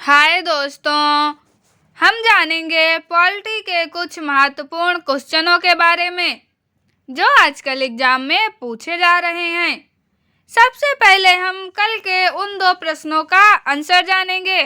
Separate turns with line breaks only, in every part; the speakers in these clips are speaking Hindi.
हाय दोस्तों, हम जानेंगे पॉलिटी के कुछ महत्वपूर्ण क्वेश्चनों के बारे में जो आजकल एग्जाम में पूछे जा रहे हैं। सबसे पहले हम कल के उन दो प्रश्नों का आंसर जानेंगे।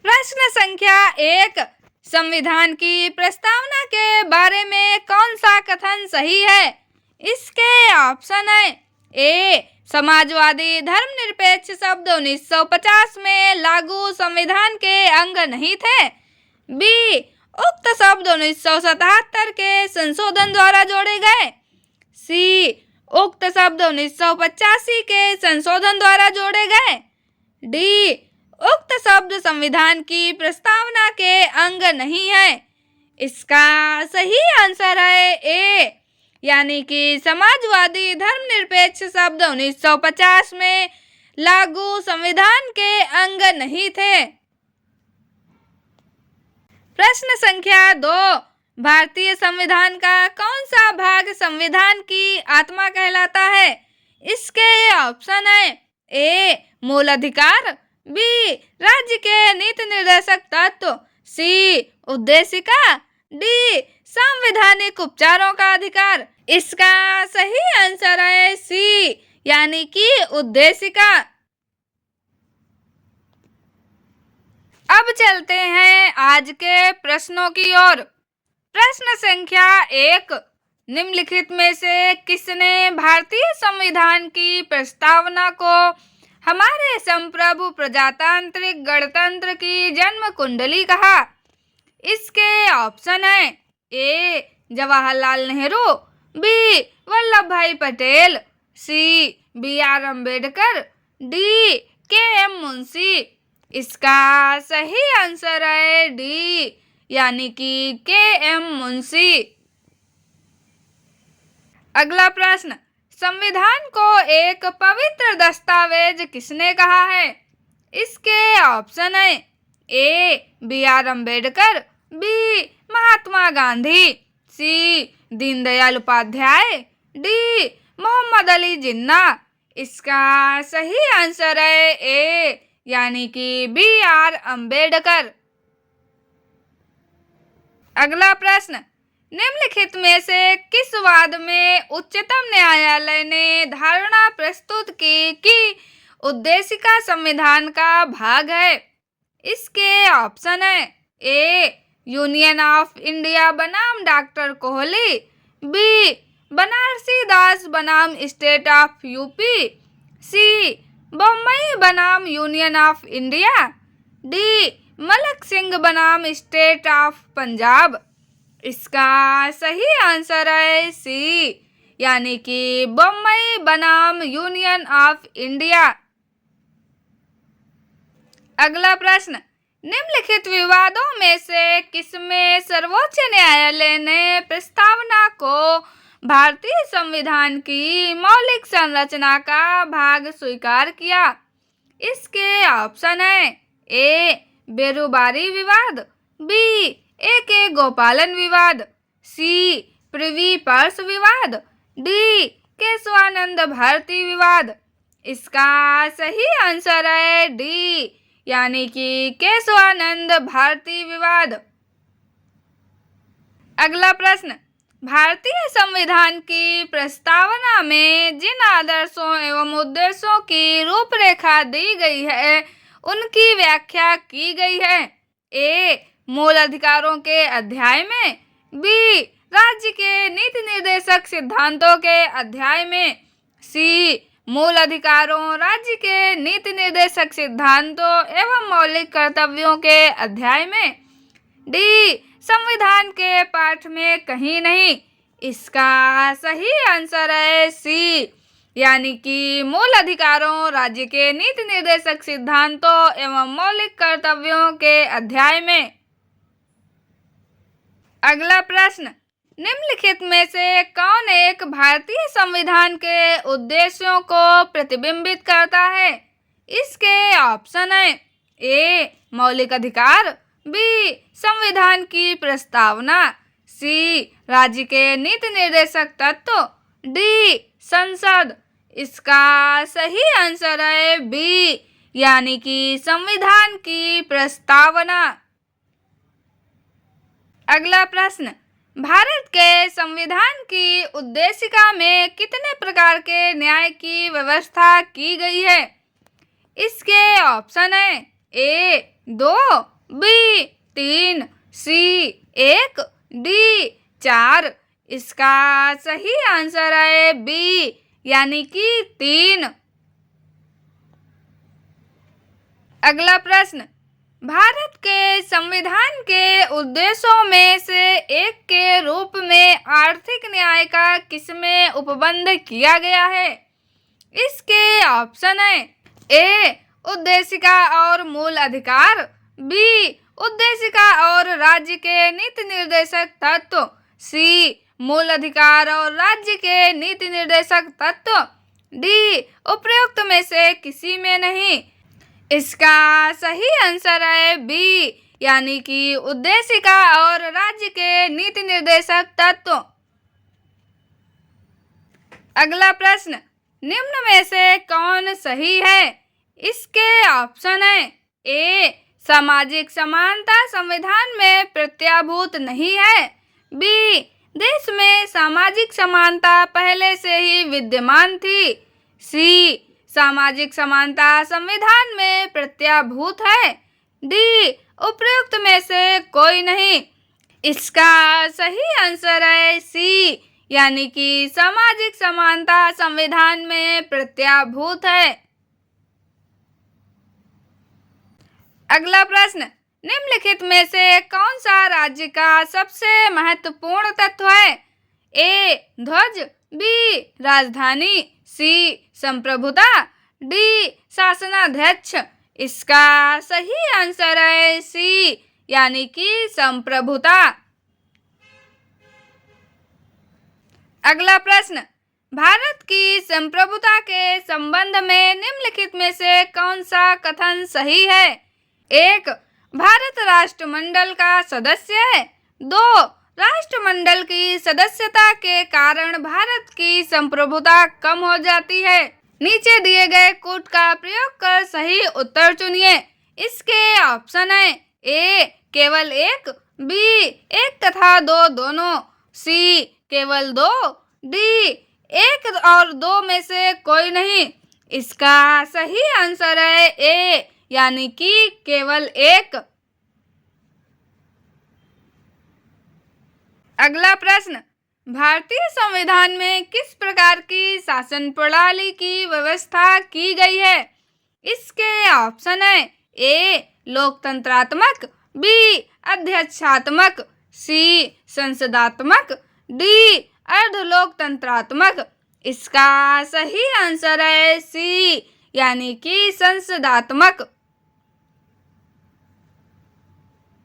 प्रश्न संख्या 1, संविधान की प्रस्तावना के बारे में कौन सा कथन सही है? इसके ऑप्शन है। ए, समाजवादी धर्मनिरपेक्ष शब्द 1950 में लागू संविधान के अंग नहीं थे। बी, उक्त शब्द 1977 के संशोधन द्वारा जोड़े गए। सी, उक्त शब्द 1985 के संशोधन द्वारा जोड़े गए। डी, उक्त शब्द संविधान की प्रस्तावना के अंग नहीं है। इसका सही आंसर है ए, यानी कि समाजवादी धर्मनिरपेक्ष शब्द 1950 में लागू संविधान के अंग नहीं थे। प्रश्न संख्या 2, भारतीय संविधान का कौन सा भाग संविधान की आत्मा कहलाता है? इसके ऑप्शन है। ए, मूल अधिकार। बी, राज्य के नीति निर्देशक तत्व। सी, उद्देशिका। डी, संवैधानिक उपचारों का अधिकार। इसका सही आंसर है सी, यानी कि उद्देशिका। अब चलते हैं आज के प्रश्नों की ओर। प्रश्न संख्या 1, निम्नलिखित में से किसने भारतीय संविधान की प्रस्तावना को हमारे संप्रभु प्रजातांत्रिक गणतंत्र की जन्म कुंडली कहा? इसके ऑप्शन है। A, Jawaharlal Nehru. B, Vallabh Bhai Patel. C, B R. Ambedkar. D, K M. Munshi. इसका सही आंसर है डी, यानी कि के.एम. मुंशी। अगला प्रश्न, संविधान को एक पवित्र दस्तावेज किसने कहा है? इसके ऑप्शन है। ए, बी.आर. अम्बेडकर। बी, महात्मा गांधी। सी, दीनदयाल उपाध्याय। डी, मोहम्मद अली जिन्ना। इसका सही आंसर है ए, यानी कि बी.आर. अम्बेडकर। अगला प्रश्न, निम्नलिखित में से किस वाद में उच्चतम न्यायालय ने धारणा प्रस्तुत की कि उद्देशिका संविधान का भाग है? इसके ऑप्शन है। ए, यूनियन ऑफ इंडिया बनाम डॉक्टर कोहली। बी, बनारसी दास बनाम state of UP. C, Bombay बनाम union of India. D, Malak Singh बनाम स्टेट ऑफ पंजाब। इसका सही आंसर है सी, यानी कि बम्बई बनाम यूनियन ऑफ इंडिया। अगला प्रश्न, निम्नलिखित विवादों में से किसमें सर्वोच्च न्यायालय ने प्रस्तावना को भारतीय संविधान की मौलिक संरचना का भाग स्वीकार किया? इसके ऑप्शन है। ए, बेरुबारी विवाद। B, A K. गोपालन विवाद। सी, प्रिवी पर्स विवाद। डी, केशवानंद भारती विवाद। इसका सही आंसर है डी, यानी कि केशवानंद भारती विवाद। अगला प्रश्न, भारतीय संविधान की प्रस्तावना में जिन आदर्शों एवं उद्देश्यों की रूपरेखा दी गई है उनकी व्याख्या की गई है? ए, मूल अधिकारों के अध्याय में। बी, राज्य के नीति निर्देशक सिद्धांतों के अध्याय में। सी, मूल अधिकारों, राज्य के नीति निर्देशक सिद्धांतों एवं मौलिक कर्तव्यों के अध्याय में। डी, संविधान के पाठ में कहीं नहीं। इसका सही आंसर है सी, यानी कि मूल अधिकारों, राज्य के नीति निर्देशक सिद्धांतों एवं मौलिक कर्तव्यों के अध्याय में। अगला प्रश्न, निम्नलिखित में से कौन एक भारतीय संविधान के उद्देश्यों को प्रतिबिंबित करता है? इसके ऑप्शन है। ए, मौलिक अधिकार। बी, संविधान की प्रस्तावना। सी, राज्य के नीति निर्देशक तत्व। डी, संसद। इसका सही आंसर है बी, यानी कि संविधान की प्रस्तावना। अगला प्रश्न, भारत के संविधान की उद्देशिका में कितने प्रकार के न्याय की व्यवस्था की गई है? इसके ऑप्शन है ए 2, बी 3, सी 1, डी 4। इसका सही आंसर है बी यानी कि 3। अगला प्रश्न, भारत के संविधान के उद्देश्यों में से एक के रूप में आर्थिक न्याय का किसमें उपबंध किया गया है? इसके ऑप्शन है ए उद्देशिका और मूल अधिकार, बी उद्देशिका और राज्य के नीति निर्देशक तत्व, सी मूल अधिकार और राज्य के नीति निर्देशक तत्व, डी उपरोक्त में से किसी में नहीं। इसका सही आंसर है बी यानी कि उद्देशिका और राज्य के नीति निर्देशक तत्व। अगला प्रश्न, निम्न में से कौन सही है? इसके ऑप्शन है ए सामाजिक समानता संविधान में प्रत्याभूत नहीं है, बी देश में सामाजिक समानता पहले से ही विद्यमान थी, सी सामाजिक समानता संविधान में प्रत्याभूत है, डी उपरोक्त में से कोई नहीं। इसका सही आंसर है सी यानी कि सामाजिक समानता संविधान में प्रत्याभूत है। अगला प्रश्न, निम्नलिखित में से कौन सा राज्य का सबसे महत्वपूर्ण तत्व है? ए ध्वज, बी राजधानी, सी संप्रभुता, डी शासनाध्यक्ष। इसका सही आंसर है सी यानी कि संप्रभुता। अगला प्रश्न, भारत की संप्रभुता के संबंध में निम्नलिखित में से कौन सा कथन सही है? एक, भारत राष्ट्रमंडल का सदस्य है। 2, राष्ट्रमंडल की सदस्यता के कारण भारत की संप्रभुता कम हो जाती है। नीचे दिए गए कूट का प्रयोग कर सही उत्तर चुनिए। इसके ऑप्शन है ए केवल 1, बी 1 तथा 2 दोनों, सी केवल 2, डी 1 और 2 में से कोई नहीं। इसका सही आंसर है ए यानी कि केवल 1। अगला प्रश्न, भारतीय संविधान में किस प्रकार की शासन प्रणाली की व्यवस्था की गई है? इसके ऑप्शन है ए लोकतंत्रात्मक, बी अध्यक्षात्मक, सी संसदात्मक, डी अर्धलोकतंत्रात्मक। इसका सही आंसर है सी यानी कि संसदात्मक।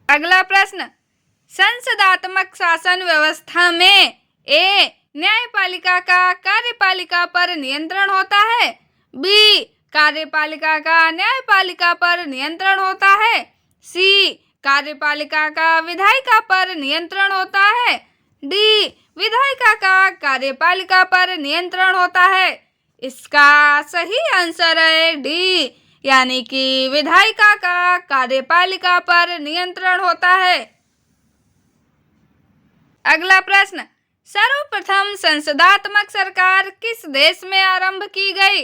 अगला प्रश्न, संसदात्मक शासन व्यवस्था में ए न्यायपालिका का कार्यपालिका पर नियंत्रण होता है, बी कार्यपालिका का न्यायपालिका पर नियंत्रण होता है, सी कार्यपालिका का विधायिका पर नियंत्रण होता है, डी विधायिका का कार्यपालिका पर नियंत्रण होता है। इसका सही आंसर है डी यानी कि विधायिका का कार्यपालिका पर नियंत्रण होता है। अगला प्रश्न, सर्वप्रथम संसदात्मक सरकार किस देश में आरंभ की गई?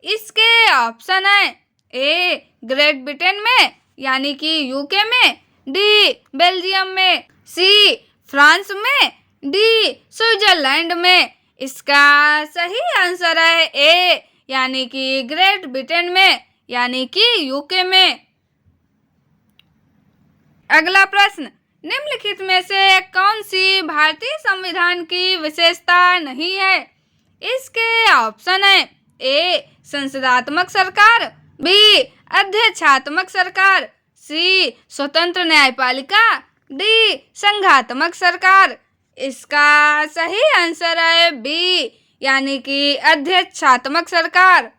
इसके ऑप्शन है ए ग्रेट ब्रिटेन में यानी कि यूके में, डी बेल्जियम में, सी फ्रांस में, डी स्विट्जरलैंड में। इसका सही आंसर है ए यानी कि ग्रेट ब्रिटेन में यानी कि यूके में। अगला प्रश्न, निम्नलिखित में से कौन सी भारतीय संविधान की विशेषता नहीं है? इसके ऑप्शन है ए संसदात्मक सरकार, बी अध्यक्षात्मक सरकार, सी स्वतंत्र न्यायपालिका, डी संघात्मक सरकार। इसका सही आंसर है बी यानी कि अध्यक्षात्मक सरकार।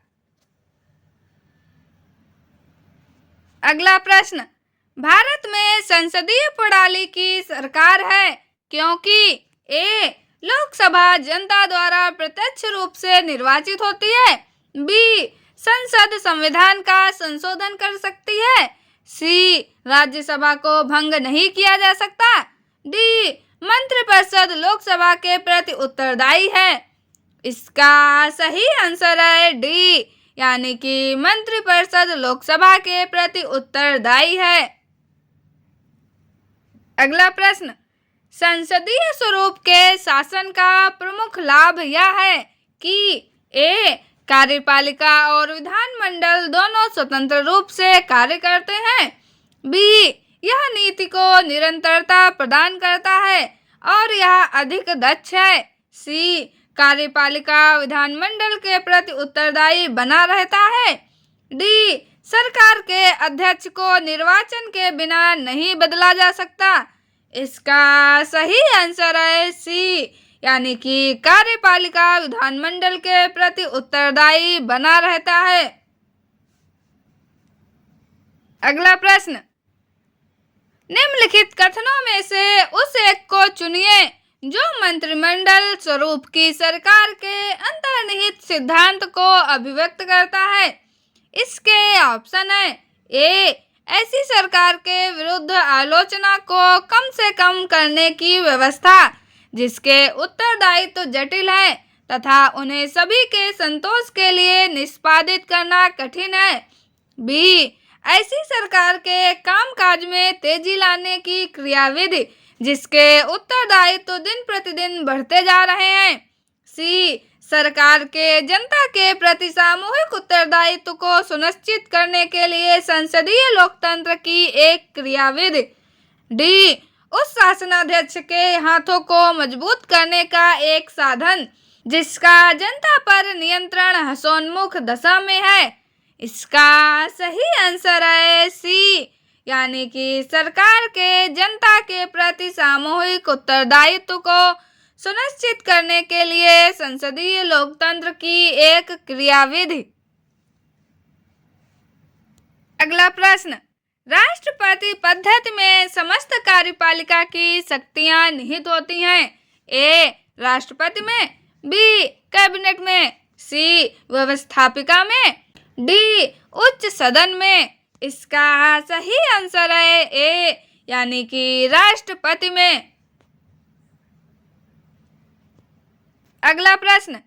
अगला प्रश्न, भारत में संसदीय प्रणाली की सरकार है क्योंकि ए लोकसभा जनता द्वारा प्रत्यक्ष रूप से निर्वाचित होती है, बी संसद संविधान का संशोधन कर सकती है। सी, राज्यसभा को भंग नहीं किया जा सकता। डी, मंत्रिपरिषद लोकसभा के प्रति उत्तरदायी है। इसका सही आंसर है डी, यानी कि मंत्रिपरिषद लोकसभा के प्रति उत्तरदायी है। अगला प्रश्न, संसदीय स्वरूप के शासन का प्रमुख लाभ यह है कि ए, कार्यपालिका और विधानमंडल दोनों स्वतंत्र रूप से कार्य करते हैं। बी, यह नीति को निरंतरता प्रदान करता है और यह अधिक दक्ष है। सी, कार्यपालिका विधानमंडल के प्रति उत्तरदायी बना रहता है। डी, सरकार के अध्यक्ष को निर्वाचन के बिना नहीं बदला जा सकता। इसका सही आंसर है सी, यानी कि कार्यपालिका विधानमंडल के प्रति उत्तरदायी बना रहता है। अगला प्रश्न, निम्नलिखित कथनों में से उस एक को चुनिए जो मंत्रिमंडल स्वरूप की सरकार के अंतर्निहित सिद्धांत को अभिव्यक्त करता है। इसके ऑप्शन है ए, ऐसी सरकार के विरुद्ध आलोचना को कम से कम करने की व्यवस्था जिसके उत्तरदायित्व जटिल है तथा उन्हें सभी के संतोष के लिए निष्पादित करना कठिन है। बी, ऐसी सरकार के कामकाज में तेजी लाने की क्रियाविधि जिसके उत्तरदायित्व दिन प्रतिदिन बढ़ते जा रहे हैं। सी, सरकार के जनता के प्रति सामूहिक उत्तरदायित्व को सुनिश्चित करने के लिए संसदीय लोकतंत्र की एक क्रियाविधि। डी, उस शासनाध्यक्ष के हाथों को मजबूत करने का एक साधन जिसका जनता पर नियंत्रण हंसोन्मुख दशा में है। इसका सही आंसर है सी, यानी कि सरकार के जनता के प्रति सामूहिक उत्तरदायित्व को सुनिश्चित करने के लिए संसदीय लोकतंत्र की एक क्रियाविधि। अगला प्रश्न, राष्ट्रपति पद्धति में समस्त कार्यपालिका की शक्तियां निहित होती हैं। ए, राष्ट्रपति में। बी, कैबिनेट में। सी, व्यवस्थापिका में। डी, उच्च सदन में। इसका सही आंसर है ए, यानी कि राष्ट्रपति में। अगला प्रश्न,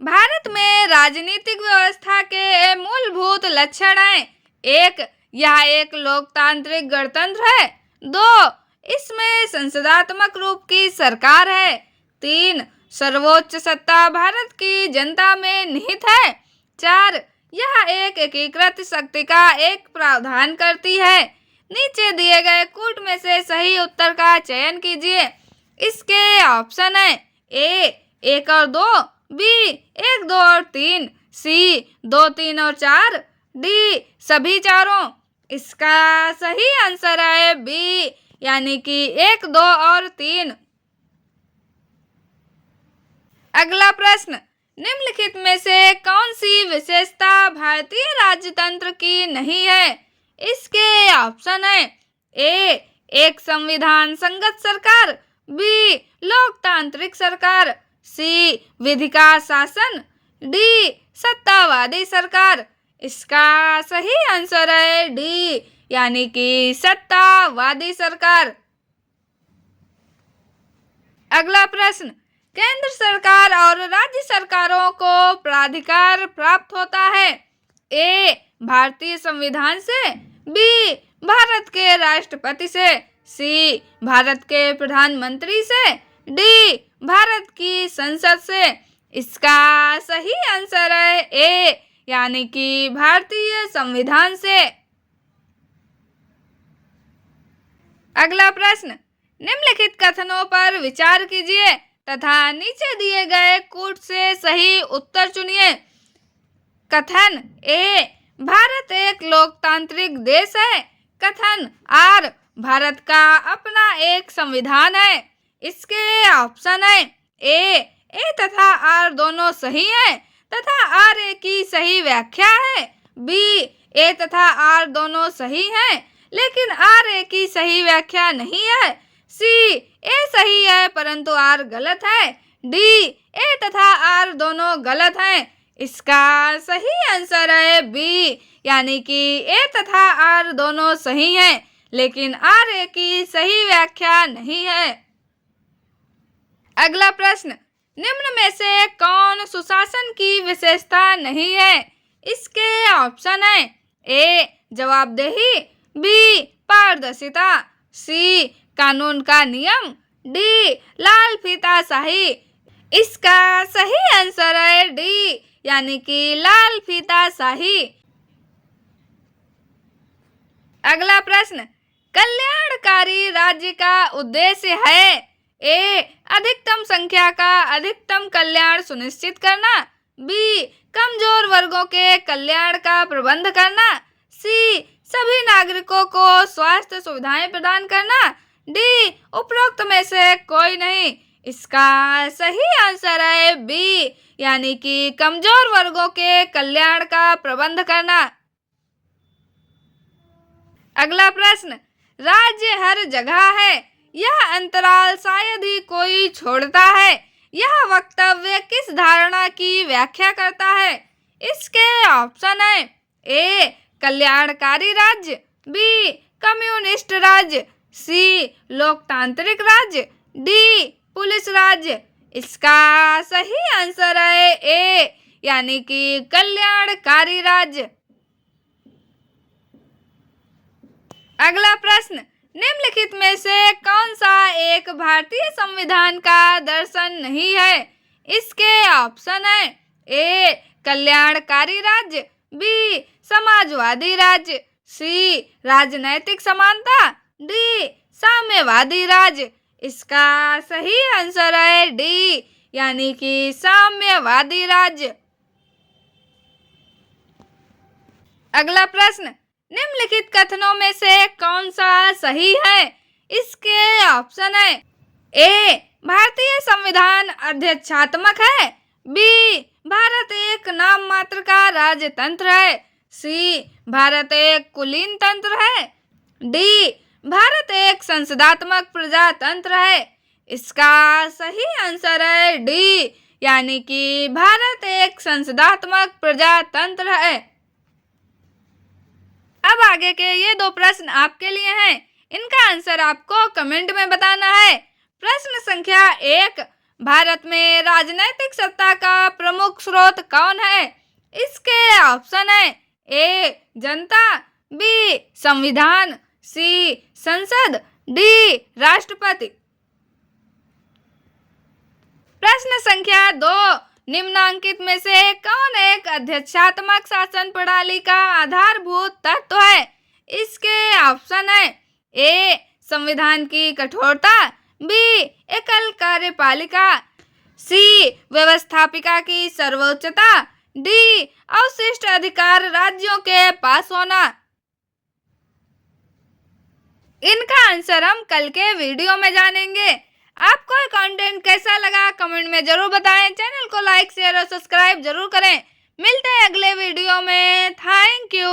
भारत में राजनीतिक व्यवस्था के मूलभूत लक्षण हैं। एक, यह एक लोकतांत्रिक गणतंत्र है। दो, इसमें संसदात्मक रूप की सरकार है। तीन, सर्वोच्च सत्ता भारत की जनता में निहित है। चार, यह एक एकीकृत शक्ति का एक प्रावधान करती है। नीचे दिए गए कूट में से सही उत्तर का चयन कीजिए। इसके ऑप्शन है ए, 1 और 2। बी, 1, 2 और 3। सी, 2, 3 और 4। डी, सभी चारों। इसका सही आंसर है बी, यानी कि 1, 2 और 3। अगला प्रश्न, निम्नलिखित में से कौन सी विशेषता भारतीय राजतंत्र की नहीं है। इसके ऑप्शन है ए, एक संविधान संगत सरकार। बी, लोकतांत्रिक सरकार। सी, विधि का शासन। डी, सत्तावादी सरकार। इसका सही आंसर है डी, यानी कि सत्तावादी सरकार। अगला प्रश्न, केंद्र सरकार और राज्य सरकारों को प्राधिकार प्राप्त होता है। ए, भारतीय संविधान से। बी, भारत के राष्ट्रपति से। सी, भारत के प्रधानमंत्री से। डी, भारत की संसद से। इसका सही आंसर है ए, यानी कि भारतीय संविधान से। अगला प्रश्न, निम्नलिखित कथनों पर विचार कीजिए तथा नीचे दिए गए कूट से सही उत्तर चुनिए। कथन ए, भारत एक लोकतांत्रिक देश है। कथन आर, भारत का अपना एक संविधान है। इसके ऑप्शन है ए तथा आर दोनों सही हैं तथा आर ए की सही व्याख्या है। बी, ए तथा आर दोनों सही हैं लेकिन आर ए की सही व्याख्या नहीं है। सी, ए सही है परंतु आर गलत है। डी, ए तथा आर दोनों गलत हैं। इसका सही आंसर है बी, यानी कि ए तथा आर दोनों सही हैं, लेकिन आर ए की सही व्याख्या नहीं है। अगला प्रश्न, निम्न में से कौन सुशासन की विशेषता नहीं है? इसके ऑप्शन है ए जवाबदेही, बी पारदर्शिता, सी कानून का नियम, डी लाल फीताशाही। इसका सही आंसर है डी, यानी कि लाल फीताशाही। अगला प्रश्न, कल्याणकारी राज्य का उद्देश्य है ए अधिकतम संख्या का अधिकतम कल्याण सुनिश्चित करना, बी कमजोर वर्गों के कल्याण का प्रबंध करना, सी सभी नागरिकों को स्वास्थ्य सुविधाएं प्रदान करना, डी उपरोक्त में से कोई नहीं। इसका सही आंसर है बी, यानी कि कमजोर वर्गों के कल्याण का प्रबंध करना। अगला प्रश्न, राज्य हर जगह है, यह अंतराल शायद ही कोई छोड़ता है, यह वक्तव्य किस धारणा की व्याख्या करता है? इसके ऑप्शन है ए कल्याणकारी राज्य, बी कम्युनिस्ट राज्य, सी लोकतांत्रिक राज्य, डी पुलिस राज्य। इसका सही आंसर है ए, यानी कि कल्याणकारी राज्य। अगला प्रश्न, निम्नलिखित में से कौन सा एक भारतीय संविधान का दर्शन नहीं है? इसके ऑप्शन है ए कल्याणकारी राज्य, बी समाजवादी राज्य, सी राजनैतिक समानता, डी साम्यवादी राज्य। इसका सही आंसर है डी, यानी कि साम्यवादी राज्य। अगला प्रश्न, निम्नलिखित कथनों में से कौन सा सही है? इसके ऑप्शन है ए भारतीय संविधान अध्यक्षात्मक है, बी भारत एक नाम मात्र का राजतंत्र है, सी भारत एक कुलीन तंत्र है, डी भारत एक संसदात्मक प्रजातंत्र है। इसका सही आंसर है डी, यानी कि भारत एक संसदात्मक प्रजातंत्र है। अब आगे के ये दो प्रश्न आपके लिए हैं, इनका आंसर आपको कमेंट में बताना है। प्रश्न संख्या 1, भारत में राजनैतिक सत्ता का प्रमुख स्रोत कौन है? इसके ऑप्शन है ए जनता, बी संविधान, सी संसद, डी राष्ट्रपति। प्रश्न संख्या 2, निम्नांकित में से कौन एक अध्यक्षात्मक शासन प्रणाली का आधारभूत तत्व है? इसके ऑप्शन है ए संविधान की कठोरता, बी एकल कार्यपालिका, सी व्यवस्थापिका की सर्वोच्चता, डी अवशिष्ट अधिकार राज्यों के पास होना। इनका आंसर हम कल के वीडियो में जानेंगे। आपको ये कंटेंट कैसा लगा कमेंट में जरूर बताएं। चैनल को लाइक शेयर और सब्सक्राइब जरूर करें। मिलते हैं अगले वीडियो में। Thank you.